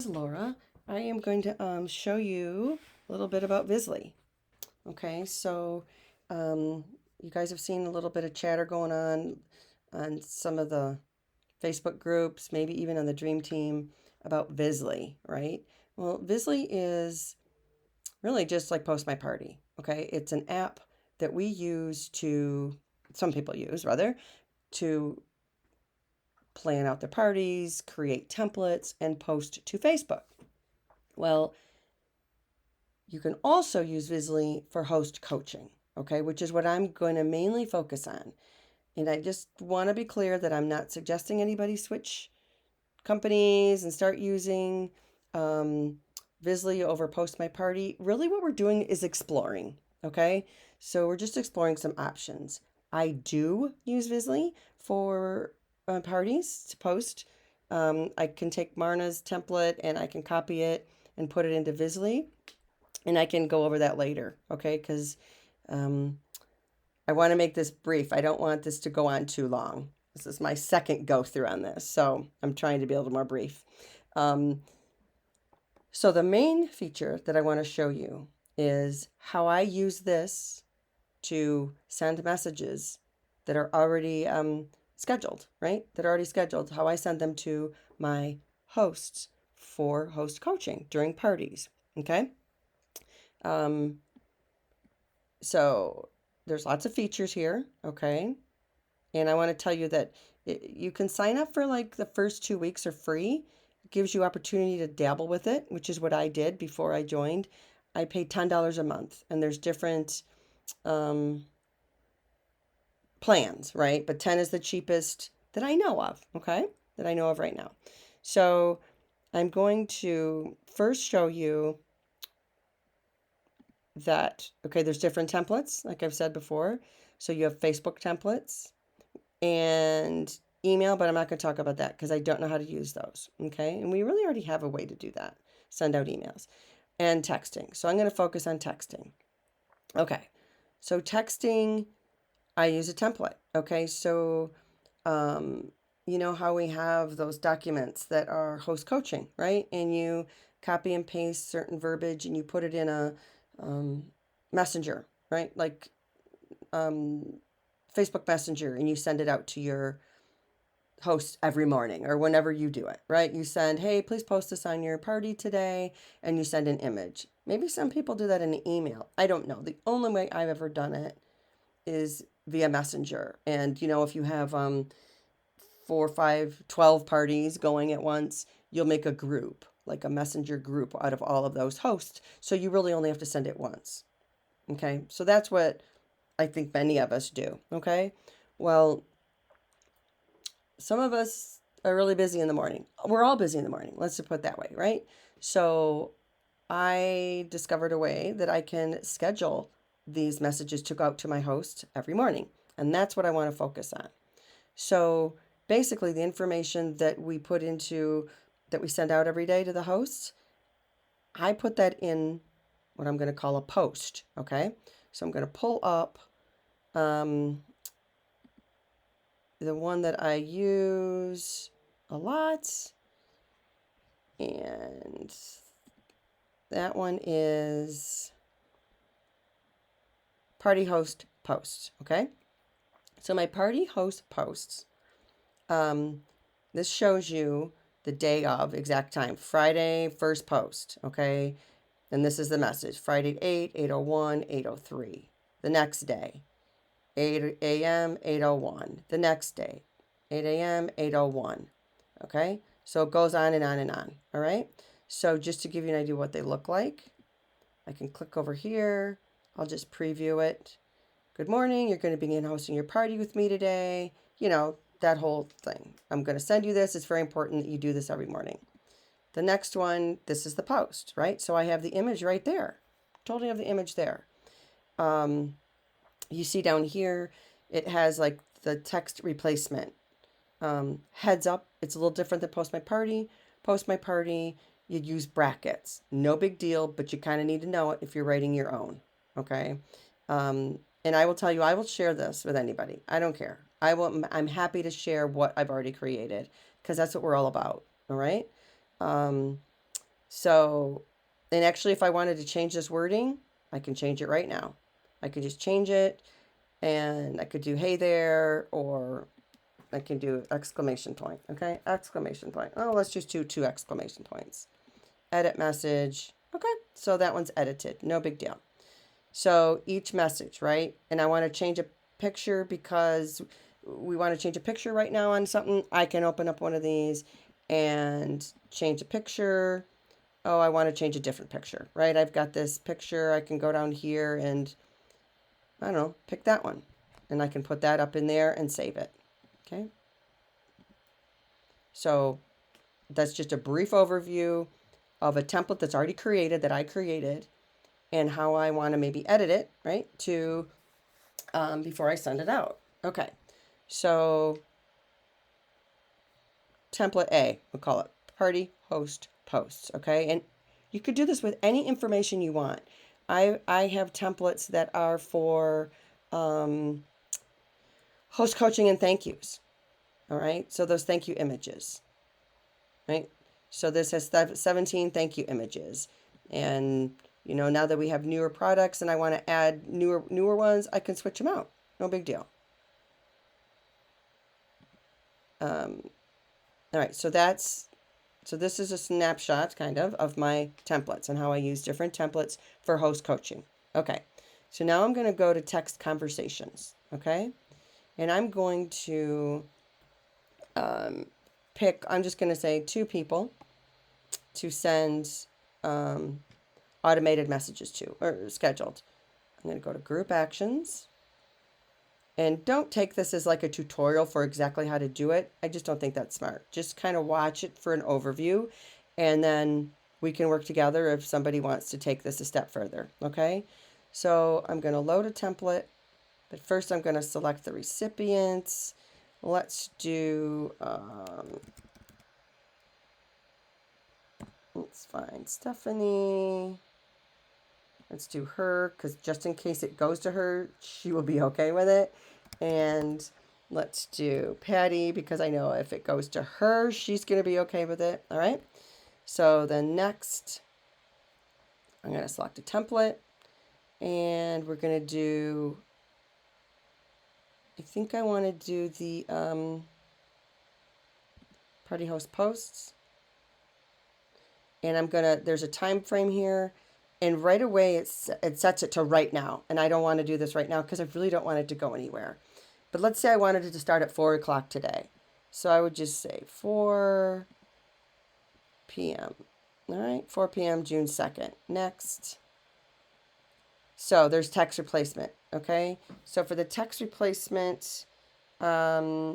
This is Laura. I am going to show you a little bit about vizzlie. Okay, so um, you guys have seen a little bit of chatter going on some of the Facebook groups, maybe even on the Dream Team about vizzlie, right? Well, vizzlie is really just like Post My Party. Okay, it's an app that we use to, some people use rather, to plan out their parties, create templates, and post to Facebook. Well, you can also use vizzlie for host coaching, okay, which is what I'm going to mainly focus on. And I just want to be clear that I'm not suggesting anybody switch companies and start using um, vizzlie over Post My Party. Really, what we're doing is exploring, okay? So we're just exploring some options. I do use vizzlie for parties to post. I can take Marna's template and I can copy it and put it into vizzlie, and I can go over that later, okay? Because um, I want to make this brief. I don't want this to go on too long. This is my second go through on this, so I'm trying to be a little more brief. Um, so the main feature that I want to show you is how I use this to send messages that are already scheduled, right? That are already scheduled, how I send them to my hosts for host coaching during parties, okay? Um, So there's lots of features here, okay? And I want to tell you that you can sign up for like the first 2 weeks are free. It gives you opportunity to dabble with it, which is what I did before I joined. I paid $10 a month, and there's different um, plans, right? But 10 is the cheapest that I know of, okay? That I know of right now. So I'm going to first show you that, okay, there's different templates, like I've said before. So you have Facebook templates and email, but I'm not going to talk about that because I don't know how to use those. Okay. And we really already have a way to do that, send out emails and texting. So I'm going to focus on texting. Okay. So texting, I use a template. Okay. So, um, you know how we have those documents that are host coaching, right? And you copy and paste certain verbiage and you put it in a um, messenger, right? Like um, Facebook Messenger, and you send it out to your host every morning or whenever you do it, right? You send, hey, please post this on your party today, and you send an image. Maybe some people do that in an email. I don't know. The only way I've ever done it is via Messenger. And, you know, if you have 4, 5, 12 parties going at once, you'll make a group, like a messenger group out of all of those hosts. So you really only have to send it once. Okay. So that's what I think many of us do. Okay. Well, some of us are really busy in the morning. We're all busy in the morning. Let's just put it that way, right? So I discovered a way that I can schedule these messages to go out to my host every morning. And that's what I want to focus on. So basically, the information that we put into, that we send out every day to the hosts, I put that in what I'm going to call a post. Okay. So I'm going to pull up um, the one that I use a lot, and that one is party host posts. Okay. So my party host posts, this shows you the day of exact time, Friday, first post. Okay. And this is the message, Friday 8, 8:01, 8:03. The next day, 8 a.m., 8:01. The next day, 8 a.m., 8:01. Okay. So it goes on and on and on. All right. So just to give you an idea what they look like, I can click over here. I'll just preview it. Good morning. You're going to begin hosting your party with me today. You know, that whole thing. I'm going to send you this. It's very important that you do this every morning. The next one, this is the post, right? So I have the image right there. Totally have the image there. You see down here, it has like the text replacement. Heads up, it's a little different than Post My Party. Post My Party, you use brackets. No big deal, but you kind of need to know it if you're writing your own. Okay. And I will tell you, I will share this with anybody. I don't care. I'm happy to share what I've already created because that's what we're all about. All right. Um, So, and actually, if I wanted to change this wording, I can change it right now. I could just change it, and I could do hey there, or I can do exclamation point. Okay, exclamation point. Oh, let's just do two exclamation points. Edit message. Okay, so that one's edited. No big deal. So each message, right? And I want to change a picture because we want to change a picture right now on something. I can open up one of these and change a picture. Oh, I want to change a different picture, right? I've got this picture. I can go down here and, I don't know, pick that one. And I can put that up in there and save it. Okay. So that's just a brief overview of a template that's already created, that I created, and how I want to maybe edit it, right, to before I send it out. Okay, so template A, we'll call it party host posts, okay? And you could do this with any information you want. I have templates that are for host coaching and thank yous, all right? So those thank you images, right? So this has 17 thank you images. And, you know, now that we have newer products and I want to add newer ones, I can switch them out. No big deal. All right, so this is a snapshot kind of my templates and how I use different templates for host coaching. Okay, so now I'm going to go to text conversations, okay? And I'm going to I'm just going to say 2 people to send automated messages to, or scheduled. I'm going to go to group actions. And don't take this as like a tutorial for exactly how to do it. I just don't think that's smart. Just kind of watch it for an overview, and then we can work together if somebody wants to take this a step further. Okay, so I'm going to load a template, but first I'm going to select the recipients. Let's do, let's find Stephanie. Let's do her, because just in case it goes to her, she will be okay with it. And let's do Patty, because I know if it goes to her, she's going to be okay with it. All right. So then next, I'm going to select a template. And we're going to do, I think I want to do the party host posts. And I'm going to, there's a time frame here. And right away, it sets it to right now. And I don't want to do this right now because I really don't want it to go anywhere. But let's say I wanted it to start at 4 o'clock today. So I would just say 4 p.m. All right, 4 p.m. June 2nd. Next. So there's text replacement, okay? So for the text replacement, yeah,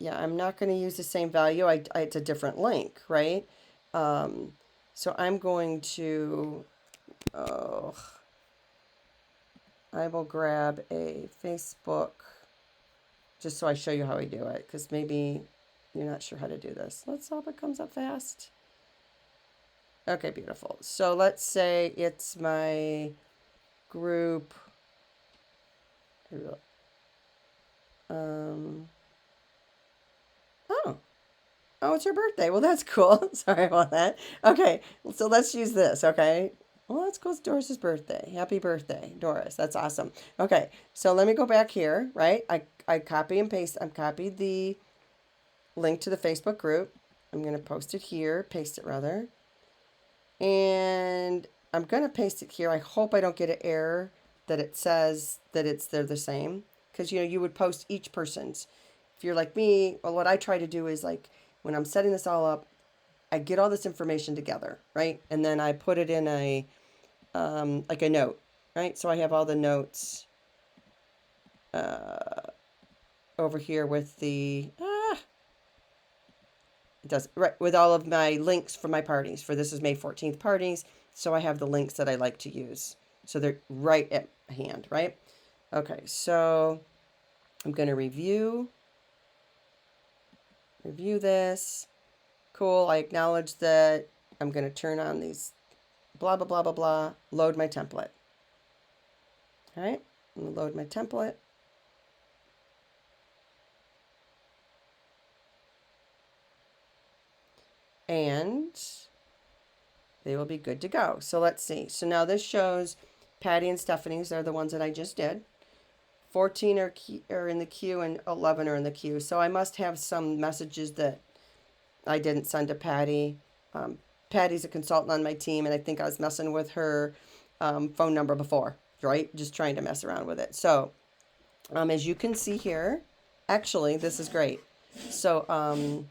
I'm not going to use the same value. It's a different link, right? So I'm going to... Oh, I will grab a Facebook just so I show you how I do it, because maybe you're not sure how to do this. Let's hope it comes up fast. Okay, beautiful. So let's say it's my group. Oh, it's her birthday. Well, that's cool. Sorry about that. Okay, so let's use this, okay? Well, let's go. It's Doris's birthday. Happy birthday, Doris. That's awesome. Okay, so let me go back here, right? I copy and paste. I've copied the link to the Facebook group. I'm going to post it here, paste it rather. And I'm going to paste it here. I hope I don't get an error that it says that they're the same. Because, you know, you would post each person's. If you're like me, well, what I try to do is like, when I'm setting this all up, I get all this information together, right? And then I put it in a, like a note, right? So I have all the notes over here with the, it does, right, with all of my links for my parties. For this is May 14th parties. So I have the links that I like to use. So they're right at hand, right? Okay, so I'm going to review this. Cool, I acknowledge that. I'm going to turn on these blah, blah, blah, blah, blah, load my template. All right, I'm going to load my template. And they will be good to go. So let's see. So now this shows Patty and Stephanie's. They're the ones that I just did. 14 are in the queue and 11 are in the queue. So I must have some messages that I didn't send to Patty. Patty's a consultant on my team, and I think I was messing with her phone number before, right? Just trying to mess around with it. So as you can see here, actually, this is great. So